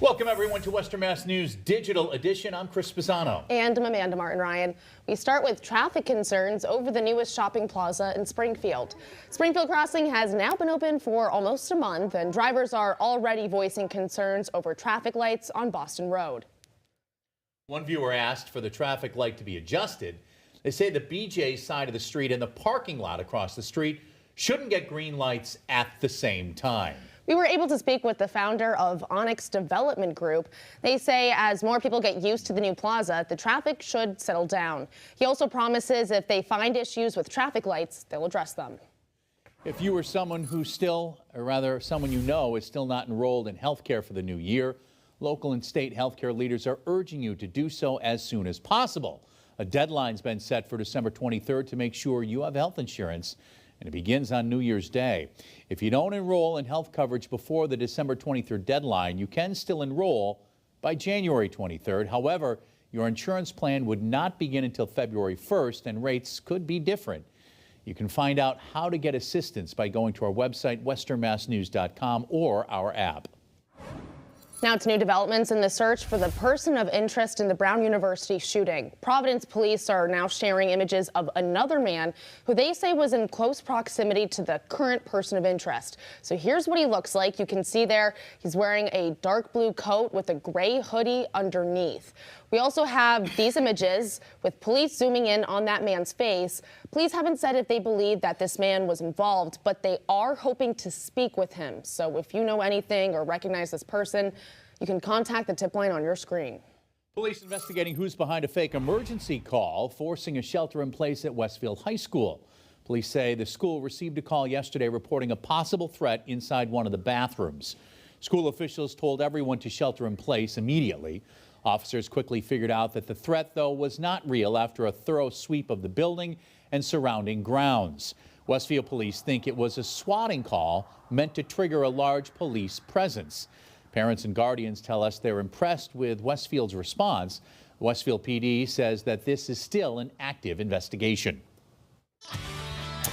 Welcome everyone to Western Mass News Digital Edition. I'm Chris Pisano. And I'm Amanda Martin Ryan. We start with traffic concerns over the newest shopping plaza in Springfield. Springfield Crossing has now been open for almost a month, and drivers are already voicing concerns over traffic lights on Boston Road. One viewer asked for the traffic light to be adjusted. They say the BJ side of the street and the parking lot across the street shouldn't get green lights at the same time. We were able to speak with the founder of Onyx Development Group. They say as more people get used to the new plaza, the traffic should settle down. He also promises if they find issues with traffic lights, they'll address them. If you are someone who still, or rather someone you know, is still not enrolled in health care for the new year, local and state healthcare leaders are urging you to do so as soon as possible. A deadline's been set for December 23rd to make sure you have health insurance, and it begins on New Year's Day. If you don't enroll in health coverage before the December 23rd deadline, you can still enroll by January 23rd. However, your insurance plan would not begin until February 1st, and rates could be different. You can find out how to get assistance by going to our website, westernmassnews.com, or our app. Now to new developments in the search for the person of interest in the Brown University shooting. Providence police are now sharing images of another man who they say was in close proximity to the current person of interest. So here's what he looks like. You can see there he's wearing a dark blue coat with a gray hoodie underneath. We also have these images with police zooming in on that man's face. Police haven't said if they believe that this man was involved, but they are hoping to speak with him. So if you know anything or recognize this person, you can contact the tip line on your screen. Police investigating who's behind a fake emergency call forcing a shelter in place at Westfield High School. Police say the school received a call yesterday reporting a possible threat inside one of the bathrooms. School officials told everyone to shelter in place immediately. Officers quickly figured out that the threat, though, was not real after a thorough sweep of the building and surrounding grounds. Westfield police think it was a swatting call meant to trigger a large police presence. Parents and guardians tell us they're impressed with Westfield's response. Westfield PD says that this is still an active investigation.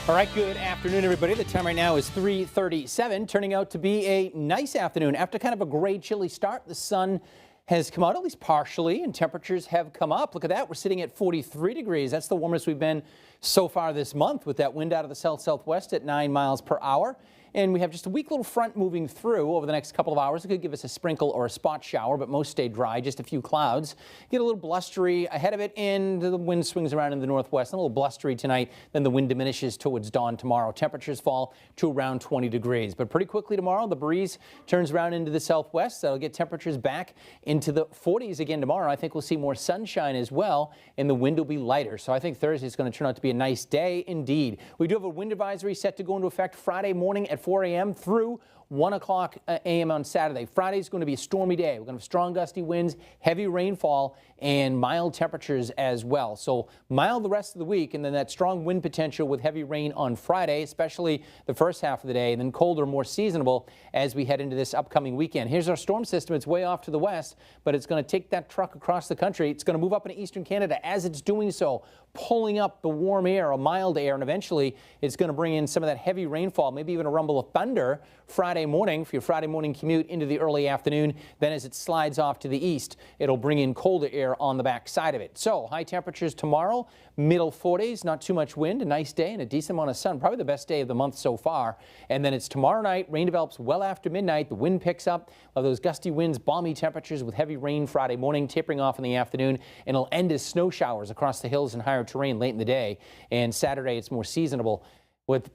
All right, good afternoon, everybody. The time right now is 3:37, turning out to be a nice afternoon. After kind of a gray, chilly start, the sun has come out at least partially, and temperatures have come up. Look at that. We're sitting at 43 degrees. That's the warmest we've been so far this month, with that wind out of the south-southwest at 9 miles per hour. And we have just a weak little front moving through over the next couple of hours. It could give us a sprinkle or a spot shower, but most stay dry, just a few clouds. Get a little blustery ahead of it, and the wind swings around in the northwest. A little blustery tonight, then the wind diminishes towards dawn tomorrow. Temperatures fall to around 20 degrees. But pretty quickly tomorrow, the breeze turns around into the southwest. That'll get temperatures back into the 40s again tomorrow. I think we'll see more sunshine as well, and the wind will be lighter. So I think Thursday is going to turn out to be a nice day indeed. We do have a wind advisory set to go into effect Friday morning at 4 a.m. through 1 o'clock a.m. on Saturday. Friday is going to be a stormy day. We're going to have strong gusty winds, heavy rainfall, and mild temperatures as well. So mild the rest of the week, and then that strong wind potential with heavy rain on Friday, especially the first half of the day, and then colder, more seasonable as we head into this upcoming weekend. Here's our storm system. It's way off to the west, but it's going to take that truck across the country. It's going to move up into eastern Canada. As it's doing so, pulling up the warm air, a mild air, and eventually it's going to bring in some of that heavy rainfall, maybe even a rumble of thunder Friday morning for your Friday morning commute into the early afternoon. Then as it slides off to the east, it'll bring in colder air on the back side of it. So high temperatures tomorrow, middle 40s, not too much wind, a nice day and a decent amount of sun, probably the best day of the month so far. And then it's tomorrow night. Rain develops well after midnight. The wind picks up. Those gusty winds, balmy temperatures with heavy rain Friday morning, tapering off in the afternoon, and it'll end as snow showers across the hills and higher terrain late in the day. And Saturday, it's more seasonable with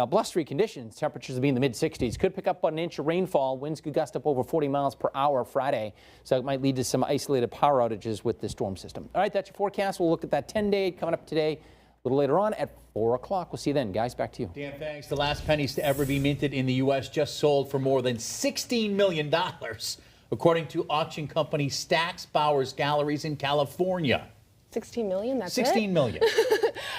blustery conditions. Temperatures will be in the mid-60s. Could pick up about an inch of rainfall. Winds could gust up over 40 miles per hour Friday. So it might lead to some isolated power outages with the storm system. All right, that's your forecast. We'll look at that 10-day coming up today. A little later on at 4 o'clock. We'll see you then. Guys, back to you. Dan, thanks. The last pennies to ever be minted in the U.S. just sold for more than $16 million, according to auction company Stack's Bowers Galleries in California. 16 million, that's 16 million.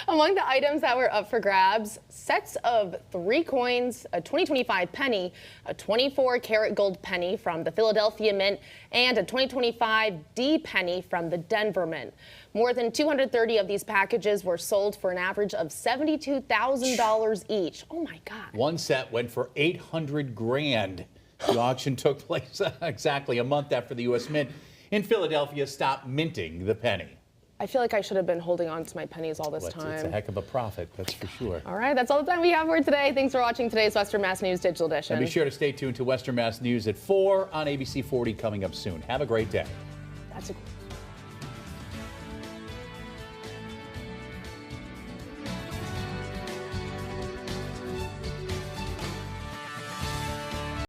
Among the items that were up for grabs, sets of 3 coins, a 2025 penny, a 24-karat gold penny from the Philadelphia Mint, and a 2025 D penny from the Denver Mint. More than 230 of these packages were sold for an average of $72,000 each. Oh my God. One set went for $800 grand. The auction took place exactly a month after the U.S. Mint in Philadelphia stopped minting the penny. I feel like I should have been holding on to my pennies all this Well, time. it's a heck of a profit, that's for sure. All right, that's all the time we have for today. Thanks for watching today's Western Mass News Digital Edition. And be sure to stay tuned to Western Mass News at 4 on ABC 40 coming up soon. Have a great day. That's a